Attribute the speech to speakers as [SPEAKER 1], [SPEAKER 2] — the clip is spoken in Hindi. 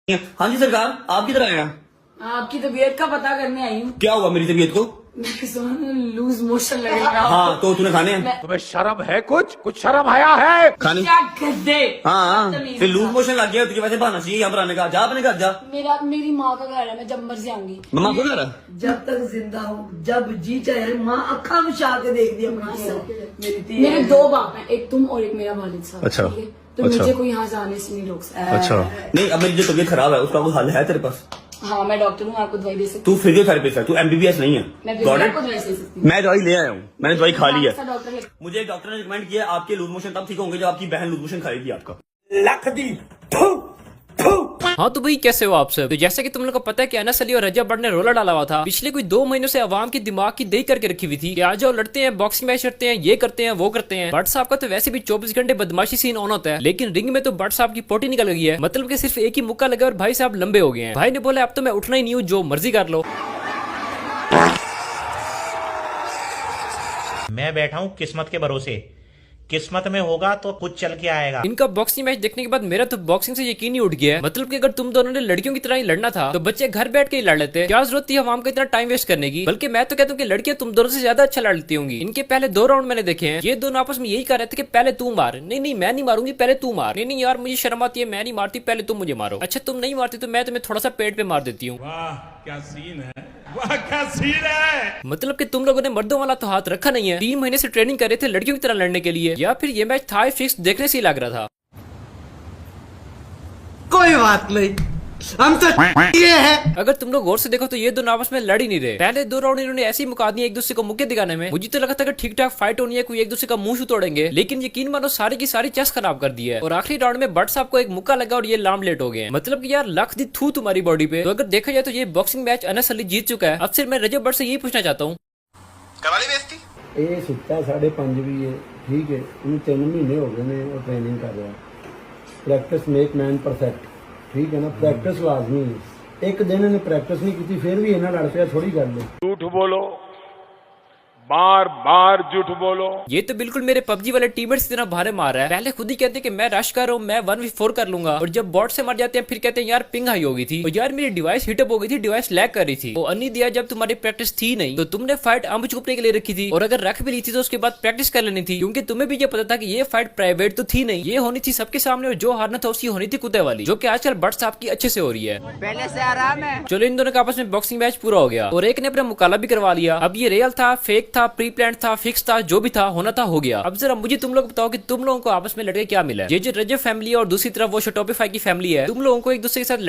[SPEAKER 1] हाँ जी सरकार, आप किधर आए हैं?
[SPEAKER 2] आपकी तबीयत का पता करने आई हूँ।
[SPEAKER 1] क्या हुआ मेरी तबीयत को?
[SPEAKER 2] लूज मोशन लगेगा।
[SPEAKER 1] हाँ तो तूने खाने हैं?
[SPEAKER 3] तुम्हें शर्म है? कुछ शर्म आया है?
[SPEAKER 1] खाने?
[SPEAKER 2] क्या गद्दे।
[SPEAKER 1] हाँ फिर लूज मोशन लग गया तुझे, वैसे बहाना चाहिए यहाँ पर आने का। जा अपने घर जा।
[SPEAKER 2] मेरी माँ का घर है, मैं जब मर्जी आऊंगी।
[SPEAKER 1] मम्मा को घर है?
[SPEAKER 4] जब तक जिंदा हूँ, जब जी चाहे माँ अखा मिशा के देख दिया मेरी
[SPEAKER 2] मेरे दो बाप हैं, एक तुम और एक मेरा वालिद साहब।
[SPEAKER 1] अच्छा,
[SPEAKER 2] ठीक है? तो
[SPEAKER 1] अच्छा।
[SPEAKER 2] मुझे कोई यहाँ से आने से नहीं रोक सकता।
[SPEAKER 1] अच्छा नहीं, अब मेरी जो तबीयत खराब है उसका कोई हल है तेरे पास?
[SPEAKER 2] हाँ मैं डॉक्टर हूँ, आपको दवाई दे सकती
[SPEAKER 1] तू फिजियोथेरेपिस्ट है, तू एमबीबीएस नहीं है।
[SPEAKER 2] मैं
[SPEAKER 1] Got it?
[SPEAKER 2] आपको दवाई दे सकती हूँ।
[SPEAKER 1] मैं दवाई ले आया हूँ, मैंने दवाई खा ली है।
[SPEAKER 2] कौन सा डॉक्टर है?
[SPEAKER 1] मुझे एक डॉक्टर ने रिकमेंड किया आपके लूज मोशन तब ठीक होंगे जब आपकी बहन लूज मोशन खाएगी आपका।
[SPEAKER 3] लख दी थू थू।
[SPEAKER 5] हाँ तो भाई कैसे हो आप सब? तो जैसे कि तुम लोगों को पता है कि अनस अली और रजब भट्ट ने रोला डाला हुआ था पिछले कोई 2 महीनों से अवाम की दिमाग की दही करके रखी हुई थी कि आज जाओ लड़ते हैं, बॉक्सिंग मैच करते हैं, ये करते हैं, वो करते हैं। भट्ट साहब का तो वैसे भी 24 घंटे बदमाशी सीन ऑन होता है, लेकिन रिंग में तो भट्ट साहब की पोटी निकल गई है। मतलब कि सिर्फ एक ही मुक्का लगा और भाई साहब लंबे हो गए हैं। भाई ने बोला अब तो मैं उठना ही नहीं हूँ, जो मर्जी कर लो।
[SPEAKER 6] मैं बैठा हूँ किस्मत के भरोसे, किस्मत में होगा तो कुछ चल के आएगा।
[SPEAKER 5] इनका बॉक्सिंग मैच देखने के बाद मेरा तो बॉक्सिंग से यकीन ही उठ गया है। मतलब कि अगर तुम दोनों ने लड़कियों की तरह ही लड़ना था तो बच्चे घर बैठ के ही लड़ लेते। क्या जरूरत थी अवाम को इतना टाइम वेस्ट करने की? बल्कि मैं तो कहता हूँ कि लड़कियां तुम दोनों से ज्यादा अच्छा लड़ लेती होंगी। इनके पहले 2 राउंड मैंने देखे हैं, ये दोनों आपस में यही कर रहे थे कि पहले तू मार। नहीं मैं नहीं मारूंगी, पहले तू मार। नहीं यार मुझे शर्म आती है, मैं नहीं मारती, पहले तुम मुझे मारो। अच्छा तुम नहीं मारती तो मैं तुम्हें थोड़ा सा पेट पे मार देती हूँ।
[SPEAKER 3] वाह क्या सीन है, वाह क्या सीन है।
[SPEAKER 5] मतलब कि तुम लोगों ने मर्दों वाला तो हाथ रखा नहीं है। 3 महीने से ट्रेनिंग कर रहे थे लड़कियों की तरह लड़ने के लिए, या फिर ये मैच था फिक्स देखने से ही लग रहा था।
[SPEAKER 4] कोई बात नहीं, हम तो ये है।
[SPEAKER 5] अगर तुम लोग गौर से देखो तो ये दोनों आपस में लड़ ही नहीं रहे। पहले 2 राउंड इन्होंने ऐसे ही मुका दिए एक दूसरे को मुक्के दिखाने में। मुझे तो लगा था कि ठीक ठाक फाइट होनी है, कोई एक दूसरे का मुंह तोड़ेंगे, लेकिन यकीन मानो सारी की सारी चेस खराब कर दी है। और आखिरी राउंड में भट्ट साहब को एक मुक्का लगा और ये लाम लेट हो गए। मतलब कि यार लख दी थू तुम्हारी बॉडी पे। तो अगर देखा जाए तो ये बॉक्सिंग मैच अनस अली जीत चुका है। अब सिर्फ मैं रजब भट्ट से यही पूछना चाहता हूँ,
[SPEAKER 7] ਇਹ ਸੁੱਤਾ 5:30 ਵੀ ਹੈ ਠੀਕ ਹੈ, ਉਹਨੂੰ 3 ਮਹੀਨੇ ਹੋ ਗਏ ਨੇ ਉਹ ਟ੍ਰੇਨਿੰਗ ਕਰ ਰਿਹਾ। ਪ੍ਰੈਕਟਿਸ ਮੇਕ ਮੈਨ ਪਰਫੈਕਟ, ਠੀਕ ਹੈ ਨਾ, ਪ੍ਰੈਕਟਿਸ ਲਾਜ਼ਮੀ ਹੈ। ਇੱਕ ਦਿਨ ਇਹਨੇ ਪ੍ਰੈਕਟਿਸ ਨਹੀਂ ਕੀਤੀ ਫਿਰ ਵੀ ਇਹਨਾਂ ਲੜ ਪਿਆ, ਥੋੜੀ ਗੱਲ ਹੈ।
[SPEAKER 3] झूठ बोलो, बार बार झूठ बोलो।
[SPEAKER 5] ये तो बिल्कुल मेरे पबजी वाले टीममेट्स की तरह भारे मार रहा है। पहले खुद ही कहते कि मैं रश कर रहा हूँ, मैं 1v4 कर लूंगा, और जब बॉट से मर जाते हैं फिर कहते हैं यार पिंग हाई हो गई थी, और यार मेरी डिवाइस हिटअप हो गई थी, डिवाइस लैग कर रही थी। वो अन्नी दिया जब तुम्हारी प्रैक्टिस थी नहीं तो तुमने फाइट अम्ब चुपने के लिए रखी थी, और अगर रख भी ली थी तो उसके बाद प्रैक्टिस कर लेनी थी, क्योंकि तुम्हें भी ये पता था कि ये फाइट प्राइवेट तो थी नहीं, ये होनी थी सबके सामने, और जो हारना था उसकी होनी थी कुत्ते वाली, जो कि आजकल भट्ट साहब की अच्छे से हो रही है।
[SPEAKER 4] पहले से आराम है।
[SPEAKER 5] चलो इन दोनों का आपस में बॉक्सिंग मैच पूरा हो गया और एक ने अपना मुकाला भी करवा लिया। अब ये रियल था, फेक था, प्री प्लान था, फिक्स था, जो भी था होना था हो गया। अब जरा मुझे तुम लोग बताओ कि तुम लोगों को आपस में लड़के क्या मिला? ये जो रजब फैमिली है और दूसरी तरफ वो शटोपिफाई की फैमिली है, तुम लोगों को एक दूसरे के साथ